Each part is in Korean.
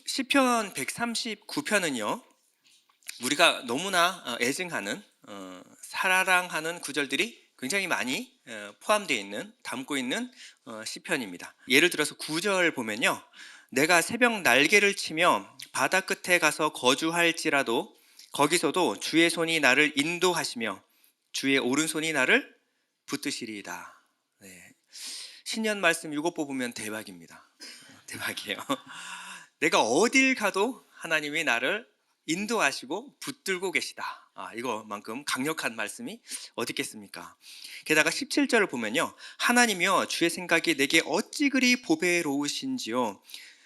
시편 139편은요. 우리가 너무나 애증하는 사랑하는 구절들이 굉장히 많이 포함되어 있는 담고 있는 시편입니다. 예를 들어서 9절 보면요. 내가 새벽 날개를 치며 바다 끝에 가서 거주할지라도 거기서도 주의 손이 나를 인도하시며 주의 오른손이 나를 붙드시리이다. 네. 신년 말씀 이거 뽑으면 대박입니다. 대박이에요. 내가 어딜 가도 하나님이 나를 인도하시고 붙들고 계시다. 이거만큼 강력한 말씀이 어디 있겠습니까? 게다가 17절을 보면요. 하나님이여 주의 생각이 내게 어찌 그리 보배로우신지요.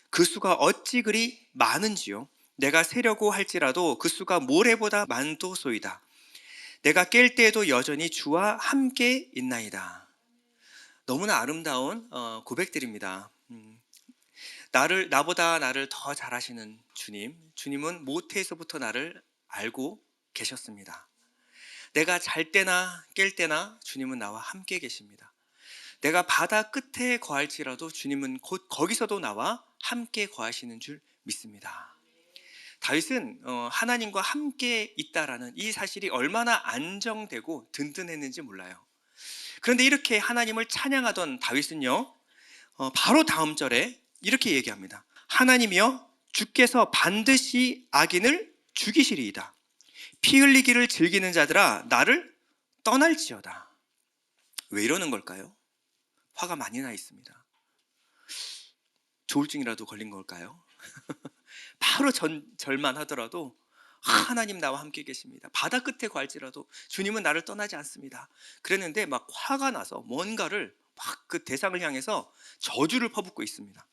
그 수가 어찌 그리 많은지요. 내가 세려고 할지라도 그 수가 모래보다 많도소이다. 내가 깰 때에도 여전히 주와 함께 있나이다. 너무나 아름다운 고백들입니다. 나보다 나를 더 잘하시는 주님은 모태에서부터 나를 알고 계셨습니다. 내가 잘 때나 깰 때나 주님은 나와 함께 계십니다. 내가 바다 끝에 거할지라도 주님은 곧 거기서도 나와 함께 거하시는 줄 믿습니다. 다윗은 하나님과 함께 있다라는 이 사실이 얼마나 안정되고 든든했는지 몰라요. 그런데 이렇게 하나님을 찬양하던 다윗은요, 바로 다음 절에 이렇게 얘기합니다. 하나님이여 주께서 반드시 악인을 죽이시리이다. 피 흘리기를 즐기는 자들아 나를 떠날지어다. 왜 이러는 걸까요? 화가 많이 나 있습니다. 조울증이라도 걸린 걸까요? 바로 절만 하더라도 하나님 나와 함께 계십니다. 바다 끝에 갈지라도 주님은 나를 떠나지 않습니다. 그랬는데 막 화가 나서 뭔가를 막 그 대상을 향해서 저주를 퍼붓고 있습니다.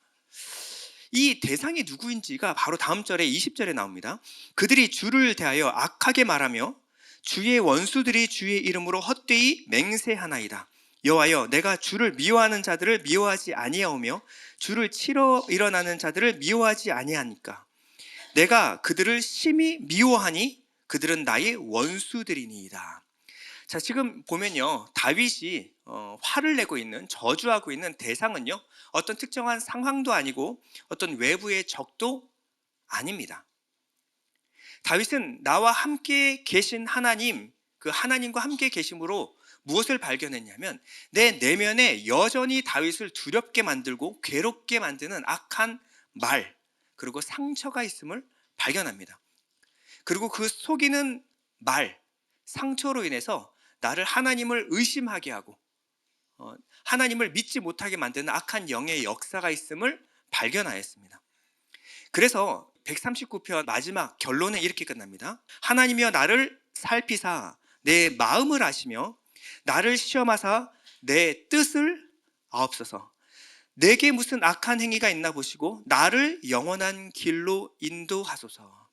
이 대상이 누구인지가 바로 다음 절에 20절에 나옵니다. 그들이 주를 대하여 악하게 말하며 주의 원수들이 주의 이름으로 헛되이 맹세하나이다. 여호와여 내가 주를 미워하는 자들을 미워하지 아니하오며 주를 치러 일어나는 자들을 미워하지 아니하니까. 내가 그들을 심히 미워하니 그들은 나의 원수들이니이다. 자, 지금 보면요, 다윗이 화를 내고 있는, 저주하고 있는 대상은요, 어떤 특정한 상황도 아니고 어떤 외부의 적도 아닙니다. 다윗은 나와 함께 계신 하나님, 그 하나님과 함께 계심으로 무엇을 발견했냐면 내 내면에 여전히 다윗을 두렵게 만들고 괴롭게 만드는 악한 말, 그리고 상처가 있음을 발견합니다. 그리고 그 속이는 말, 상처로 인해서 나를 하나님을 의심하게 하고 하나님을 믿지 못하게 만드는 악한 영의 역사가 있음을 발견하였습니다. 그래서 139편 마지막 결론은 이렇게 끝납니다. 하나님이여 나를 살피사 내 마음을 아시며 나를 시험하사 내 뜻을 아옵소서. 내게 무슨 악한 행위가 있나 보시고 나를 영원한 길로 인도하소서.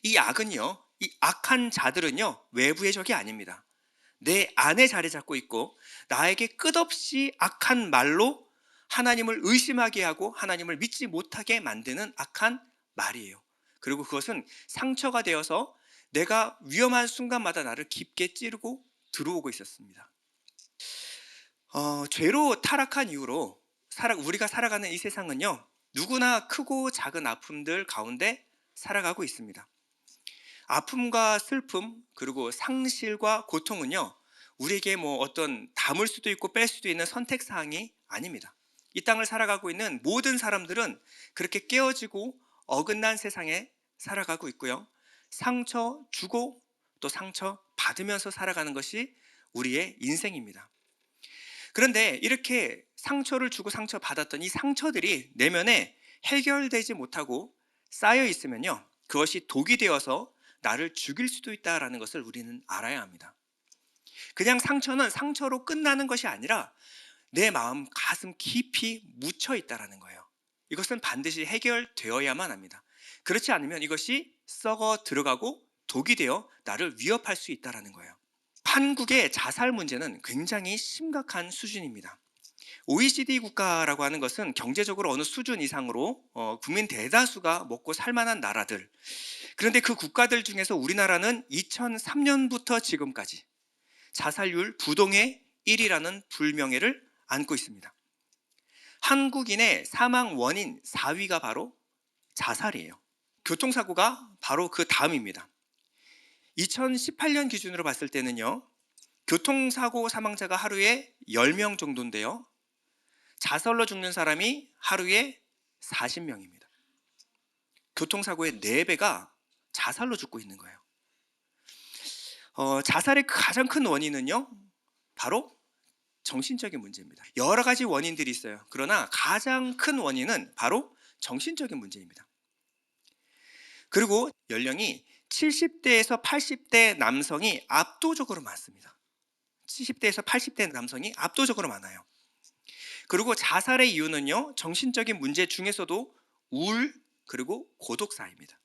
이 악은요, 이 악한 자들은요, 외부의 적이 아닙니다. 내 안에 자리 잡고 있고 나에게 끝없이 악한 말로 하나님을 의심하게 하고 하나님을 믿지 못하게 만드는 악한 말이에요. 그리고 그것은 상처가 되어서 내가 위험한 순간마다 나를 깊게 찌르고 들어오고 있었습니다. 죄로 타락한 이후로 우리가 살아가는 이 세상은요, 누구나 크고 작은 아픔들 가운데 살아가고 있습니다. 아픔과 슬픔, 그리고 상실과 고통은요, 우리에게 뭐 어떤 담을 수도 있고 뺄 수도 있는 선택사항이 아닙니다. 이 땅을 살아가고 있는 모든 사람들은 그렇게 깨어지고 어긋난 세상에 살아가고 있고요. 상처 주고 또 상처 받으면서 살아가는 것이 우리의 인생입니다. 그런데 이렇게 상처를 주고 상처 받았던 이 상처들이 내면에 해결되지 못하고 쌓여 있으면요, 그것이 독이 되어서 나를 죽일 수도 있다는 것을 우리는 알아야 합니다. 그냥 상처는 상처로 끝나는 것이 아니라 내 마음 가슴 깊이 묻혀 있다는 거예요. 이것은 반드시 해결되어야만 합니다. 그렇지 않으면 이것이 썩어 들어가고 독이 되어 나를 위협할 수 있다는 거예요. 한국의 자살 문제는 굉장히 심각한 수준입니다. OECD 국가라고 하는 것은 경제적으로 어느 수준 이상으로 국민 대다수가 먹고 살만한 나라들. 그런데 그 국가들 중에서 우리나라는 2003년부터 지금까지 자살률 부동의 1위라는 불명예를 안고 있습니다. 한국인의 사망 원인 4위가 바로 자살이에요. 교통사고가 바로 그 다음입니다. 2018년 기준으로 봤을 때는요, 교통사고 사망자가 하루에 10명 정도인데요, 자살로 죽는 사람이 하루에 40명입니다. 교통사고의 4배가 자살로 죽고 있는 거예요. 자살의 가장 큰 원인은요, 바로 정신적인 문제입니다. 여러 가지 원인들이 있어요. 그러나 가장 큰 원인은 바로 정신적인 문제입니다. 그리고 연령이 70대에서 80대 남성이 압도적으로 많습니다. 70대에서 80대 남성이 압도적으로 많아요. 그리고 자살의 이유는요, 정신적인 문제 중에서도 우울 그리고 고독사입니다.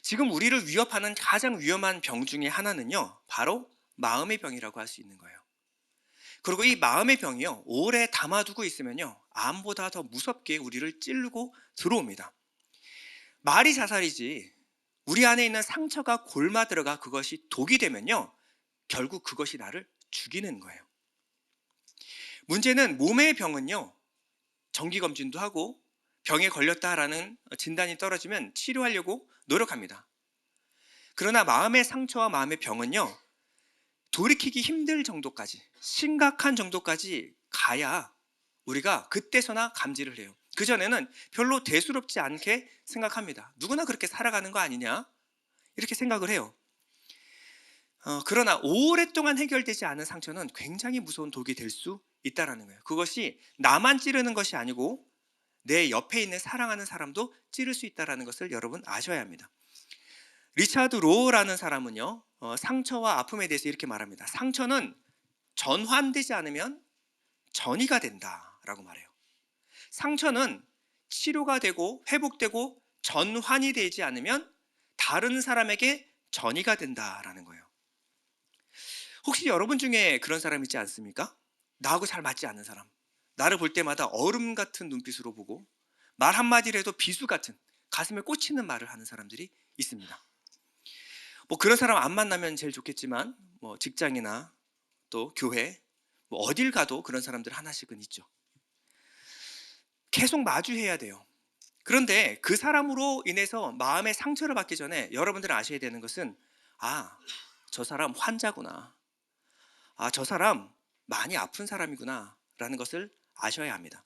지금 우리를 위협하는 가장 위험한 병 중에 하나는요, 바로 마음의 병이라고 할 수 있는 거예요. 그리고 이 마음의 병이요, 오래 담아두고 있으면요, 암보다 더 무섭게 우리를 찌르고 들어옵니다. 말이 자살이지 우리 안에 있는 상처가 골마 들어가 그것이 독이 되면요, 결국 그것이 나를 죽이는 거예요. 문제는 몸의 병은요, 정기검진도 하고 병에 걸렸다라는 진단이 떨어지면 치료하려고 노력합니다. 그러나 마음의 상처와 마음의 병은요, 돌이키기 힘들 정도까지, 심각한 정도까지 가야 우리가 그때서나 감지를 해요. 그전에는 별로 대수롭지 않게 생각합니다. 누구나 그렇게 살아가는 거 아니냐, 이렇게 생각을 해요. 그러나 오랫동안 해결되지 않은 상처는 굉장히 무서운 독이 될 수 있다는 거예요. 그것이 나만 찌르는 것이 아니고 내 옆에 있는 사랑하는 사람도 찌를 수 있다는 것을 여러분 아셔야 합니다. 리차드 로우라는 사람은요, 상처와 아픔에 대해서 이렇게 말합니다. 상처는 전환되지 않으면 전이가 된다라고 말해요. 상처는 치료가 되고 회복되고 전환이 되지 않으면 다른 사람에게 전이가 된다라는 거예요. 혹시 여러분 중에 그런 사람 있지 않습니까? 나하고 잘 맞지 않는 사람, 나를 볼 때마다 얼음 같은 눈빛으로 보고 말 한마디를 해도 비수 같은 가슴에 꽂히는 말을 하는 사람들이 있습니다. 그런 사람 안 만나면 제일 좋겠지만 직장이나 또 교회, 어딜 가도 그런 사람들 하나씩은 있죠. 계속 마주해야 돼요. 그런데 그 사람으로 인해서 마음의 상처를 받기 전에 여러분들은 아셔야 되는 것은, 저 사람 환자구나, 저 사람 많이 아픈 사람이구나 라는 것을 아셔야 합니다.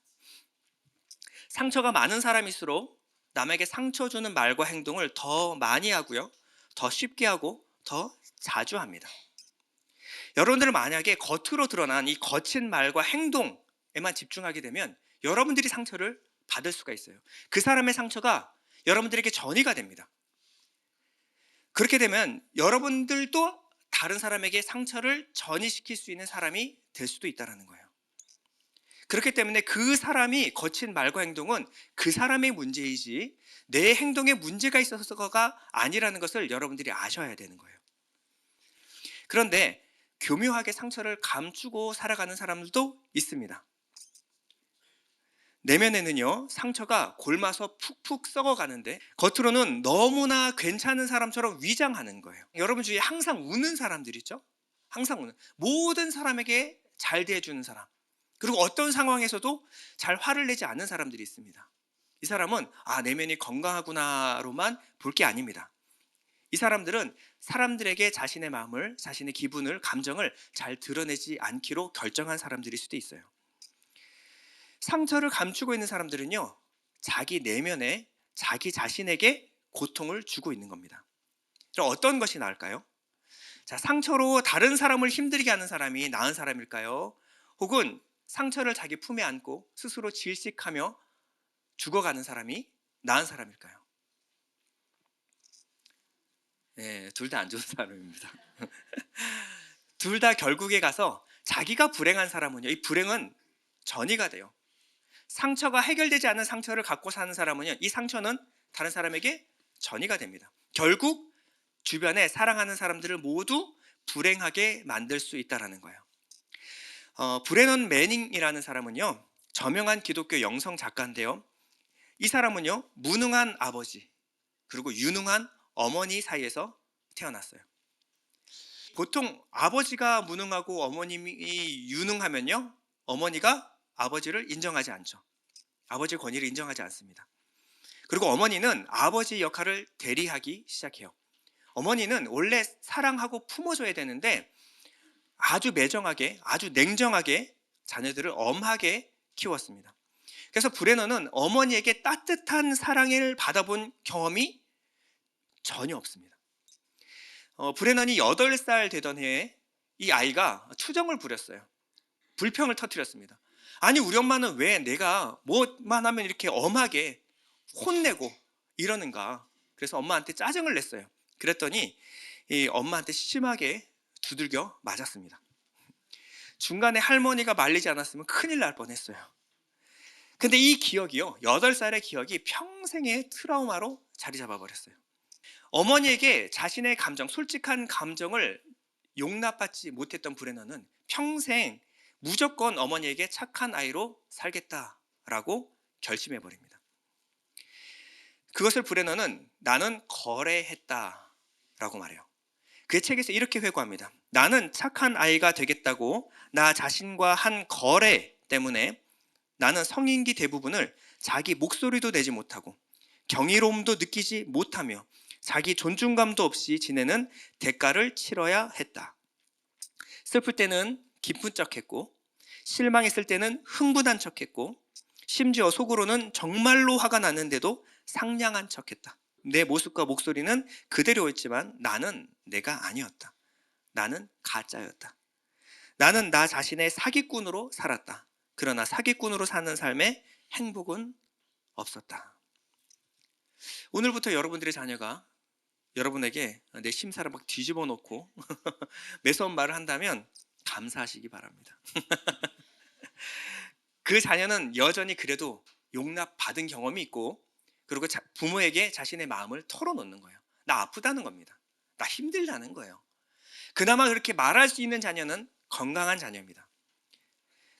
상처가 많은 사람일수록 남에게 상처 주는 말과 행동을 더 많이 하고요, 더 쉽게 하고 더 자주 합니다. 여러분들은 만약에 겉으로 드러난 이 거친 말과 행동에만 집중하게 되면 여러분들이 상처를 받을 수가 있어요. 그 사람의 상처가 여러분들에게 전이가 됩니다. 그렇게 되면 여러분들도 다른 사람에게 상처를 전이시킬 수 있는 사람이 될 수도 있다는 거예요. 그렇기 때문에 그 사람이 거친 말과 행동은 그 사람의 문제이지 내 행동에 문제가 있어서가 아니라는 것을 여러분들이 아셔야 되는 거예요. 그런데 교묘하게 상처를 감추고 살아가는 사람들도 있습니다. 내면에는요, 상처가 골마서 푹푹 썩어가는데 겉으로는 너무나 괜찮은 사람처럼 위장하는 거예요. 여러분 주위에 항상 웃는 사람들 있죠? 항상 웃는, 모든 사람에게 잘 대해주는 사람, 그리고 어떤 상황에서도 잘 화를 내지 않는 사람들이 있습니다. 이 사람은 내면이 건강하구나로만 볼 게 아닙니다. 이 사람들은 사람들에게 자신의 마음을, 자신의 기분을, 감정을 잘 드러내지 않기로 결정한 사람들일 수도 있어요. 상처를 감추고 있는 사람들은요, 자기 내면에 자기 자신에게 고통을 주고 있는 겁니다. 그럼 어떤 것이 나을까요? 상처로 다른 사람을 힘들게 하는 사람이 나은 사람일까요? 혹은 상처를 자기 품에 안고 스스로 질식하며 죽어가는 사람이 나은 사람일까요? 네, 둘 다 안 좋은 사람입니다. 둘 다 결국에 가서 자기가 불행한 사람은요, 이 불행은 전이가 돼요. 상처가 해결되지 않은 상처를 갖고 사는 사람은요, 이 상처는 다른 사람에게 전이가 됩니다. 결국 주변에 사랑하는 사람들을 모두 불행하게 만들 수 있다는 거예요. 브레넌 매닝이라는 사람은요, 저명한 기독교 영성 작가인데요, 이 사람은요, 무능한 아버지 그리고 유능한 어머니 사이에서 태어났어요. 보통 아버지가 무능하고 어머님이 유능하면요, 어머니가 아버지를 인정하지 않죠. 아버지의 권위를 인정하지 않습니다. 그리고 어머니는 아버지 역할을 대리하기 시작해요. 어머니는 원래 사랑하고 품어줘야 되는데 아주 매정하게, 아주 냉정하게 자녀들을 엄하게 키웠습니다. 그래서 브레너는 어머니에게 따뜻한 사랑을 받아본 경험이 전혀 없습니다. 브레넌이 8살 되던 해에 이 아이가 투정을 부렸어요. 불평을 터뜨렸습니다. 아니, 우리 엄마는 왜 내가 뭐만 하면 이렇게 엄하게 혼내고 이러는가. 그래서 엄마한테 짜증을 냈어요. 그랬더니 이 엄마한테 심하게 두들겨 맞았습니다. 중간에 할머니가 말리지 않았으면 큰일 날 뻔했어요. 근데 이 기억이요, 8살의 기억이 평생의 트라우마로 자리 잡아버렸어요. 어머니에게 자신의 감정, 솔직한 감정을 용납받지 못했던 브레너는 평생 무조건 어머니에게 착한 아이로 살겠다라고 결심해버립니다. 그것을 브레너는 나는 거래했다라고 말해요. 그의 책에서 이렇게 회고합니다. 나는 착한 아이가 되겠다고 나 자신과 한 거래 때문에 나는 성인기 대부분을 자기 목소리도 내지 못하고 경이로움도 느끼지 못하며 자기 존중감도 없이 지내는 대가를 치러야 했다. 슬플 때는 기쁜 척했고 실망했을 때는 흥분한 척했고 심지어 속으로는 정말로 화가 났는데도 상냥한 척했다. 내 모습과 목소리는 그대로였지만 나는 내가 아니었다. 나는 가짜였다. 나는 나 자신의 사기꾼으로 살았다. 그러나 사기꾼으로 사는 삶에 행복은 없었다. 오늘부터 여러분들의 자녀가 여러분에게 내 심사를 막 뒤집어 놓고 매서운 말을 한다면 감사하시기 바랍니다. 그 자녀는 여전히 그래도 용납받은 경험이 있고, 그리고 부모에게 자신의 마음을 털어놓는 거예요. 나 아프다는 겁니다. 나 힘들다는 거예요. 그나마 그렇게 말할 수 있는 자녀는 건강한 자녀입니다.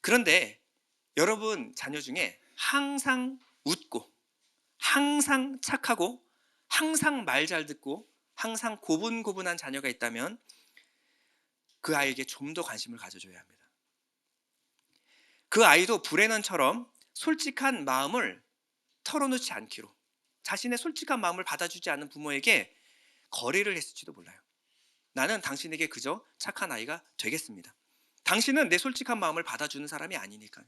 그런데 여러분 자녀 중에 항상 웃고 항상 착하고 항상 말 잘 듣고 항상 고분고분한 자녀가 있다면 그 아이에게 좀 더 관심을 가져줘야 합니다. 그 아이도 브레넌처럼 솔직한 마음을 털어놓지 않기로, 자신의 솔직한 마음을 받아주지 않는 부모에게 거래를 했을지도 몰라요. 나는 당신에게 그저 착한 아이가 되겠습니다. 당신은 내 솔직한 마음을 받아주는 사람이 아니니까요.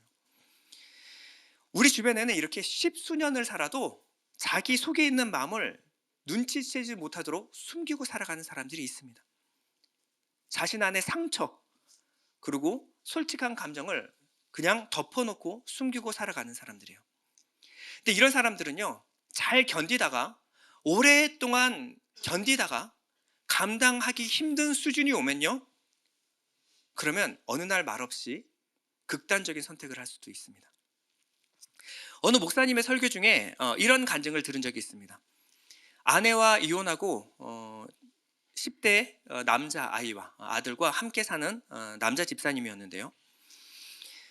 우리 주변에는 이렇게 십수년을 살아도 자기 속에 있는 마음을 눈치채지 못하도록 숨기고 살아가는 사람들이 있습니다. 자신 안의 상처, 그리고 솔직한 감정을 그냥 덮어놓고 숨기고 살아가는 사람들이에요. 근데 이런 사람들은요, 잘 견디다가 오랫동안 견디다가 감당하기 힘든 수준이 오면요, 그러면 어느 날 말없이 극단적인 선택을 할 수도 있습니다. 어느 목사님의 설교 중에 이런 간증을 들은 적이 있습니다. 아내와 이혼하고 10대 남자 아이와 아들과 함께 사는 남자 집사님이었는데요.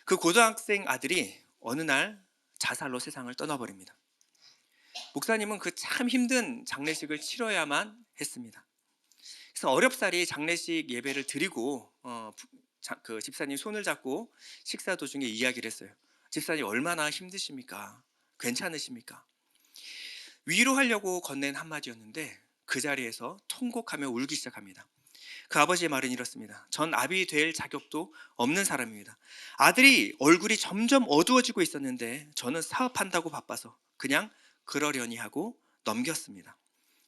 그 고등학생 아들이 어느 날 자살로 세상을 떠나버립니다. 목사님은 그 참 힘든 장례식을 치러야만 했습니다. 그래서 어렵사리 장례식 예배를 드리고 그 집사님 손을 잡고 식사 도중에 이야기를 했어요. 집사님 얼마나 힘드십니까? 괜찮으십니까? 위로하려고 건넨 한마디였는데 그 자리에서 통곡하며 울기 시작합니다. 그 아버지의 말은 이렇습니다. 전 아비 될 자격도 없는 사람입니다. 아들이 얼굴이 점점 어두워지고 있었는데 저는 사업한다고 바빠서 그냥 그러려니 하고 넘겼습니다.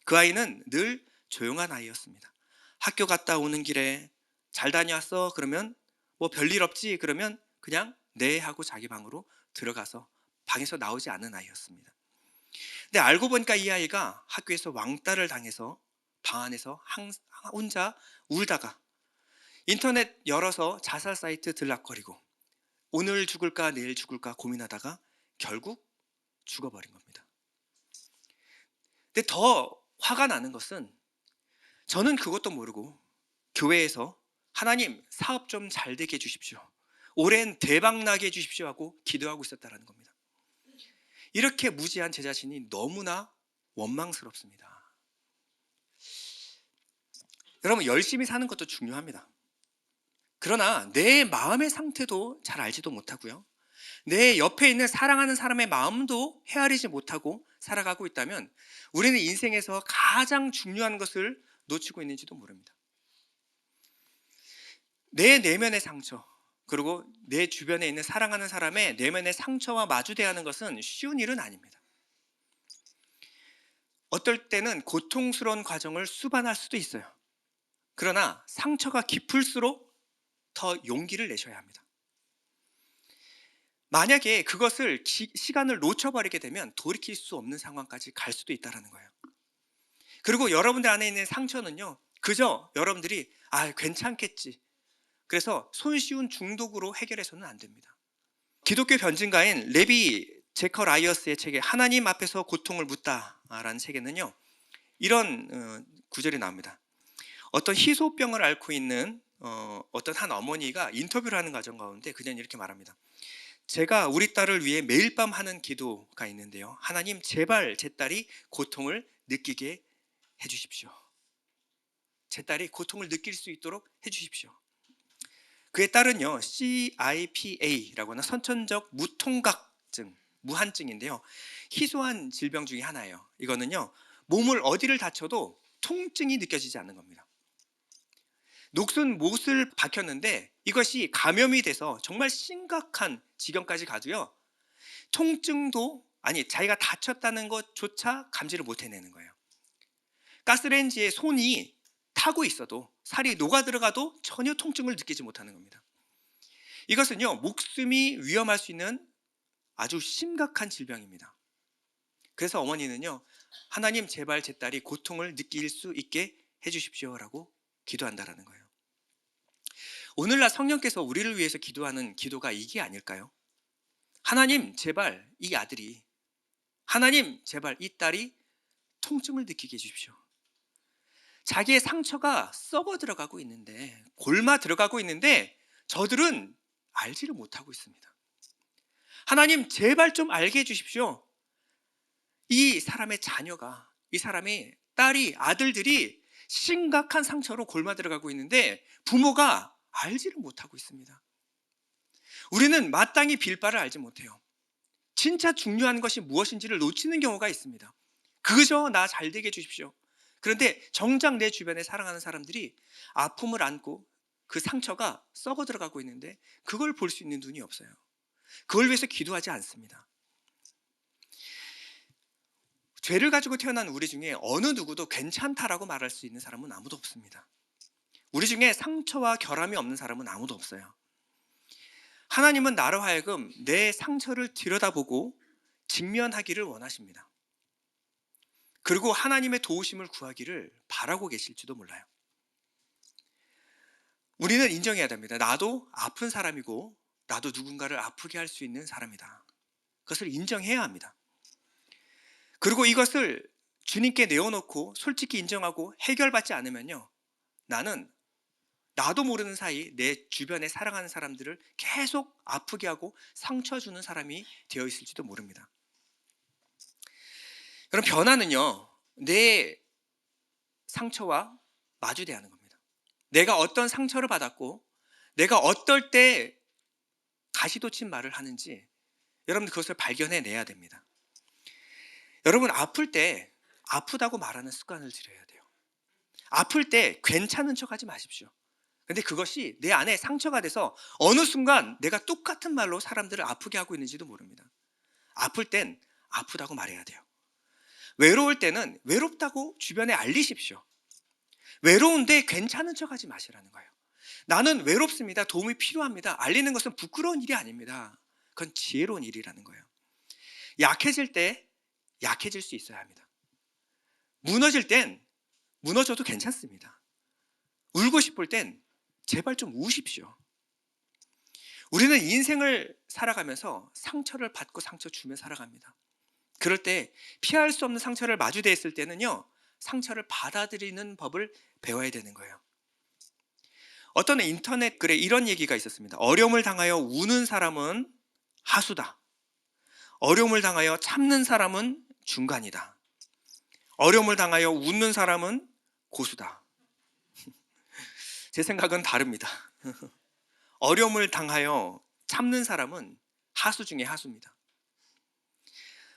그 아이는 늘 조용한 아이였습니다. 학교 갔다 오는 길에 잘 다녀왔어? 그러면 뭐 별일 없지? 그러면 그냥 네 하고 자기 방으로 들어가서 방에서 나오지 않은 아이였습니다. 근데 알고 보니까 이 아이가 학교에서 왕따를 당해서 방 안에서 혼자 울다가 인터넷 열어서 자살 사이트 들락거리고 오늘 죽을까 내일 죽을까 고민하다가 결국 죽어버린 겁니다. 근데 더 화가 나는 것은 저는 그것도 모르고 교회에서 하나님 사업 좀 잘 되게 해주십시오, 올해는 대박 나게 해주십시오 하고 기도하고 있었다는 겁니다. 이렇게 무지한 제 자신이 너무나 원망스럽습니다. 여러분, 열심히 사는 것도 중요합니다. 그러나 내 마음의 상태도 잘 알지도 못하고요, 내 옆에 있는 사랑하는 사람의 마음도 헤아리지 못하고 살아가고 있다면 우리는 인생에서 가장 중요한 것을 놓치고 있는지도 모릅니다. 내 내면의 상처, 그리고 내 주변에 있는 사랑하는 사람의 내면의 상처와 마주대야 하는 것은 쉬운 일은 아닙니다. 어떨 때는 고통스러운 과정을 수반할 수도 있어요. 그러나 상처가 깊을수록 더 용기를 내셔야 합니다. 만약에 그것을 시간을 놓쳐버리게 되면 돌이킬 수 없는 상황까지 갈 수도 있다는 거예요. 그리고 여러분들 안에 있는 상처는요, 그저 여러분들이 괜찮겠지, 그래서 손쉬운 중독으로 해결해서는 안 됩니다. 기독교 변증가인 레비 제커라이어스의 책에 하나님 앞에서 고통을 묻다라는 책에는요, 이런 구절이 나옵니다. 어떤 희소병을 앓고 있는 어떤 한 어머니가 인터뷰를 하는 과정 가운데 그녀는 이렇게 말합니다. 제가 우리 딸을 위해 매일 밤 하는 기도가 있는데요. 하나님, 제발 제 딸이 고통을 느끼게 해주십시오. 제 딸이 고통을 느낄 수 있도록 해주십시오. 그의 딸은요, CIPA라고 하는 선천적 무통각증, 무한증인데요. 희소한 질병 중에 하나예요. 이거는요, 몸을 어디를 다쳐도 통증이 느껴지지 않는 겁니다. 녹슨 못을 박혔는데 이것이 감염이 돼서 정말 심각한 지경까지 가도요, 자기가 다쳤다는 것조차 감지를 못 해내는 거예요. 가스레인지에 손이 타고 있어도, 살이 녹아 들어가도 전혀 통증을 느끼지 못하는 겁니다. 이것은요, 목숨이 위험할 수 있는 아주 심각한 질병입니다. 그래서 어머니는요, 하나님, 제발 제 딸이 고통을 느낄 수 있게 해주십시오라고 기도한다라는 거예요. 오늘날 성령께서 우리를 위해서 기도하는 기도가 이게 아닐까요? 하나님, 제발 이 아들이, 하나님, 제발 이 딸이 통증을 느끼게 해주십시오. 자기의 상처가 썩어 들어가고 있는데, 골마 들어가고 있는데 저들은 알지를 못하고 있습니다. 하나님, 제발 좀 알게 해주십시오. 이 사람의 자녀가, 이 사람의 딸이, 아들들이 심각한 상처로 골마 들어가고 있는데 부모가 알지를 못하고 있습니다. 우리는 마땅히 빌 바를 알지 못해요. 진짜 중요한 것이 무엇인지를 놓치는 경우가 있습니다. 그저 나 잘 되게 해주십시오. 그런데 정작 내 주변에 사랑하는 사람들이 아픔을 안고 그 상처가 썩어 들어가고 있는데 그걸 볼 수 있는 눈이 없어요. 그걸 위해서 기도하지 않습니다. 죄를 가지고 태어난 우리 중에 어느 누구도 괜찮다라고 말할 수 있는 사람은 아무도 없습니다. 우리 중에 상처와 결함이 없는 사람은 아무도 없어요. 하나님은 나로 하여금 내 상처를 들여다보고 직면하기를 원하십니다. 그리고 하나님의 도우심을 구하기를 바라고 계실지도 몰라요. 우리는 인정해야 됩니다. 나도 아픈 사람이고 나도 누군가를 아프게 할 수 있는 사람이다. 그것을 인정해야 합니다. 그리고 이것을 주님께 내어놓고 솔직히 인정하고 해결받지 않으면요, 나는 나도 모르는 사이 내 주변에 사랑하는 사람들을 계속 아프게 하고 상처 주는 사람이 되어 있을지도 모릅니다. 그럼 변화는요, 내 상처와 마주대야 하는 겁니다. 내가 어떤 상처를 받았고 내가 어떨 때 가시돋친 말을 하는지 여러분 그것을 발견해내야 됩니다. 여러분, 아플 때 아프다고 말하는 습관을 들여야 돼요. 아플 때 괜찮은 척하지 마십시오. 근데 그것이 내 안에 상처가 돼서 어느 순간 내가 똑같은 말로 사람들을 아프게 하고 있는지도 모릅니다. 아플 땐 아프다고 말해야 돼요. 외로울 때는 외롭다고 주변에 알리십시오. 외로운데 괜찮은 척하지 마시라는 거예요. 나는 외롭습니다. 도움이 필요합니다. 알리는 것은 부끄러운 일이 아닙니다. 그건 지혜로운 일이라는 거예요. 약해질 때 약해질 수 있어야 합니다. 무너질 땐 무너져도 괜찮습니다. 울고 싶을 땐 제발 좀 우십시오. 우리는 인생을 살아가면서 상처를 받고 상처 주며 살아갑니다. 그럴 때 피할 수 없는 상처를 마주대했을 때는요, 상처를 받아들이는 법을 배워야 되는 거예요. 어떤 인터넷 글에 이런 얘기가 있었습니다. 어려움을 당하여 우는 사람은 하수다. 어려움을 당하여 참는 사람은 중간이다. 어려움을 당하여 웃는 사람은 고수다. 제 생각은 다릅니다. 어려움을 당하여 참는 사람은 하수 중에 하수입니다.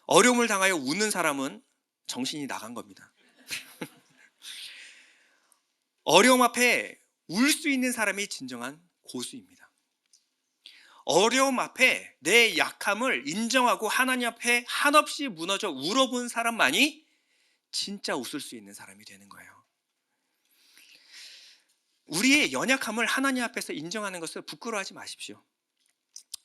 어려움을 당하여 우는 사람은 정신이 나간 겁니다. 어려움 앞에 울 수 있는 사람이 진정한 고수입니다. 어려움 앞에 내 약함을 인정하고 하나님 앞에 한없이 무너져 울어본 사람만이 진짜 웃을 수 있는 사람이 되는 거예요. 우리의 연약함을 하나님 앞에서 인정하는 것을 부끄러워하지 마십시오.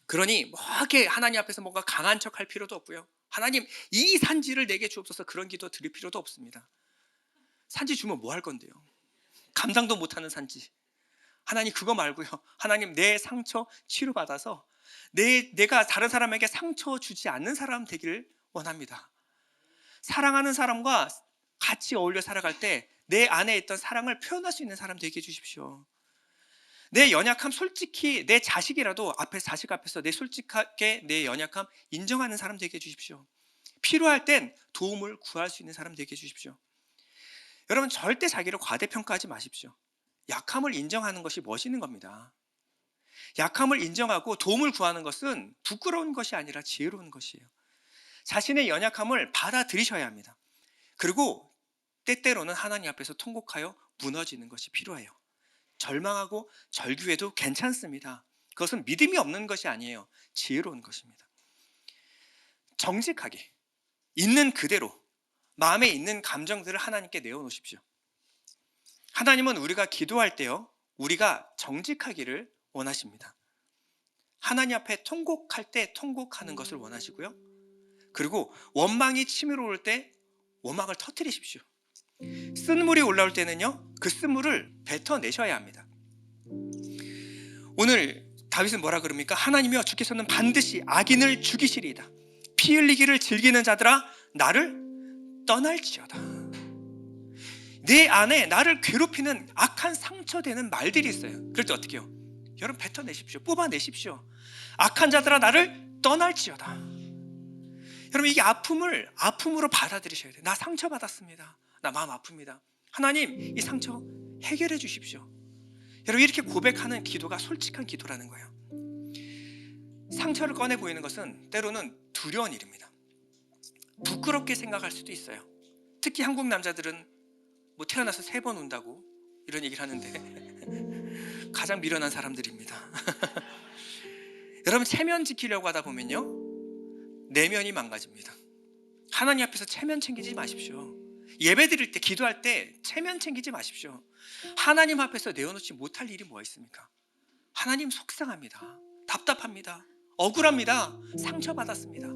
그러니 뭐하게 하나님 앞에서 뭔가 강한 척할 필요도 없고요. 하나님 이 산지를 내게 주옵소서 그런 기도 드릴 필요도 없습니다. 산지 주면 뭐 할 건데요? 감당도 못하는 산지. 하나님 그거 말고요. 하나님 내 상처 치료받아서 내가 다른 사람에게 상처 주지 않는 사람 되기를 원합니다. 사랑하는 사람과 같이 어울려 살아갈 때 내 안에 있던 사랑을 표현할 수 있는 사람 되게 해주십시오. 내 연약함 솔직히 내 자식이라도 자식 앞에서 내 솔직하게 내 연약함 인정하는 사람 되게 해주십시오. 필요할 땐 도움을 구할 수 있는 사람 되게 해주십시오. 여러분 절대 자기를 과대평가하지 마십시오. 약함을 인정하는 것이 멋있는 겁니다. 약함을 인정하고 도움을 구하는 것은 부끄러운 것이 아니라 지혜로운 것이에요. 자신의 연약함을 받아들이셔야 합니다. 그리고 때때로는 하나님 앞에서 통곡하여 무너지는 것이 필요해요. 절망하고 절규해도 괜찮습니다. 그것은 믿음이 없는 것이 아니에요. 지혜로운 것입니다. 정직하게 있는 그대로 마음에 있는 감정들을 하나님께 내어놓으십시오. 하나님은 우리가 기도할 때요, 우리가 정직하기를 원하십니다. 하나님 앞에 통곡할 때 통곡하는 것을 원하시고요. 그리고 원망이 치밀어올 때 원망을 터뜨리십시오. 쓴물이 올라올 때는요, 그 쓴물을 뱉어내셔야 합니다. 오늘 다윗은 뭐라 그럽니까? 하나님이여 주께서는 반드시 악인을 죽이시리이다. 피 흘리기를 즐기는 자들아 나를 떠날지어다. 내 안에 나를 괴롭히는 악한 상처되는 말들이 있어요. 그럴 때 어떻게 해요? 여러분 뱉어내십시오. 뽑아내십시오. 악한 자들아 나를 떠날지어다. 여러분 이게 아픔으로 받아들이셔야 돼요. 나 상처받았습니다. 나 마음 아픕니다. 하나님 이 상처 해결해 주십시오. 여러분 이렇게 고백하는 기도가 솔직한 기도라는 거예요. 상처를 꺼내 보이는 것은 때로는 두려운 일입니다. 부끄럽게 생각할 수도 있어요. 특히 한국 남자들은 뭐 태어나서 3번 운다고 이런 얘기를 하는데 가장 미련한 사람들입니다. 여러분 체면 지키려고 하다 보면요 내면이 망가집니다. 하나님 앞에서 체면 챙기지 마십시오. 예배 드릴 때 기도할 때 체면 챙기지 마십시오. 하나님 앞에서 내어놓지 못할 일이 뭐가 있습니까? 하나님 속상합니다. 답답합니다. 억울합니다. 상처받았습니다.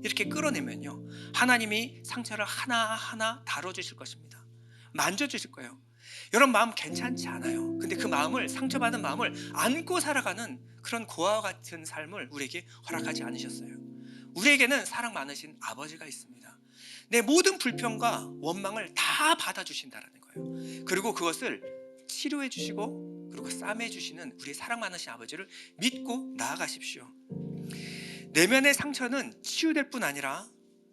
이렇게 끌어내면요 하나님이 상처를 하나하나 다뤄주실 것입니다. 만져주실 거예요. 여러분 마음 괜찮지 않아요. 근데 그 마음을, 상처받은 마음을 안고 살아가는 그런 고아와 같은 삶을 우리에게 허락하지 않으셨어요. 우리에게는 사랑 많으신 아버지가 있습니다. 내 모든 불평과 원망을 다 받아주신다는 거예요. 그리고 그것을 치료해 주시고 그리고 싸매 주시는 우리 사랑 많으신 아버지를 믿고 나아가십시오. 내면의 상처는 치유될 뿐 아니라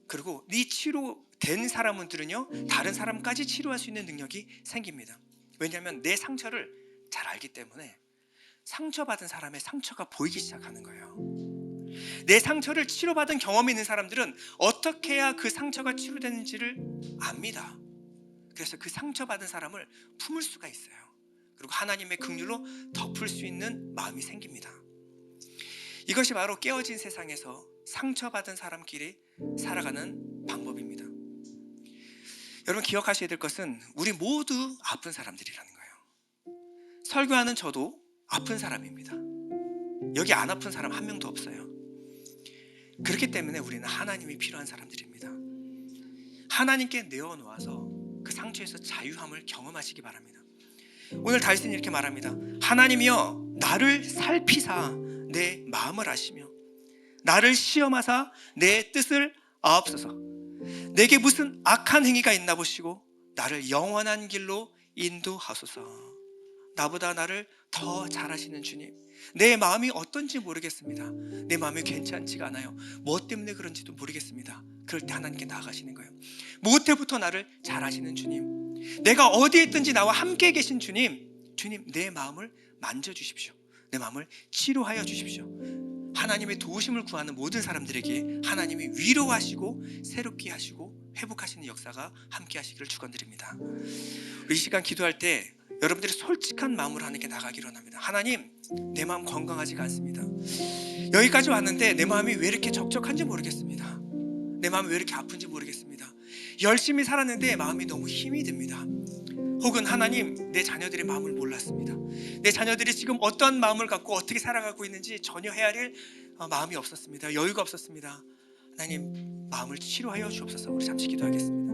그리고 네 치료된 사람들은요 다른 사람까지 치료할 수 있는 능력이 생깁니다. 왜냐하면 내 상처를 잘 알기 때문에 상처받은 사람의 상처가 보이기 시작하는 거예요. 내 상처를 치료받은 경험이 있는 사람들은 어떻게 해야 그 상처가 치료되는지를 압니다. 그래서 그 상처받은 사람을 품을 수가 있어요. 그리고 하나님의 긍휼로 덮을 수 있는 마음이 생깁니다. 이것이 바로 깨어진 세상에서 상처받은 사람끼리 살아가는 방법입니다. 여러분 기억하셔야 될 것은 우리 모두 아픈 사람들이라는 거예요. 설교하는 저도 아픈 사람입니다. 여기 안 아픈 사람 한 명도 없어요. 그렇기 때문에 우리는 하나님이 필요한 사람들입니다. 하나님께 내어놓아서 그 상처에서 자유함을 경험하시기 바랍니다. 오늘 다윗은 이렇게 말합니다. 하나님이여 나를 살피사 내 마음을 아시며 나를 시험하사 내 뜻을 아옵소서. 내게 무슨 악한 행위가 있나 보시고 나를 영원한 길로 인도하소서. 나보다 나를 더 잘 아시는 주님, 내 마음이 어떤지 모르겠습니다. 내 마음이 괜찮지가 않아요. 뭐 때문에 그런지도 모르겠습니다. 그럴 때 하나님께 나아가시는 거예요. 무엇때부터 나를 잘 아시는 주님, 내가 어디에 있든지 나와 함께 계신 주님, 주님 내 마음을 만져주십시오. 내 마음을 치료하여 주십시오. 하나님의 도우심을 구하는 모든 사람들에게 하나님이 위로하시고 새롭게 하시고 회복하시는 역사가 함께 하시기를 축원드립니다. 우리 이 시간 기도할 때 여러분들이 솔직한 마음으로 하나님께 나가기로 합니다. 하나님, 내 마음 건강하지가 않습니다. 여기까지 왔는데 내 마음이 왜 이렇게 적적한지 모르겠습니다. 내 마음이 왜 이렇게 아픈지 모르겠습니다. 열심히 살았는데 마음이 너무 힘이 듭니다. 혹은 하나님, 내 자녀들의 마음을 몰랐습니다. 내 자녀들이 지금 어떤 마음을 갖고 어떻게 살아가고 있는지 전혀 헤아릴 마음이 없었습니다. 여유가 없었습니다. 하나님, 마음을 치료하여 주옵소서. 우리 잠시 기도하겠습니다.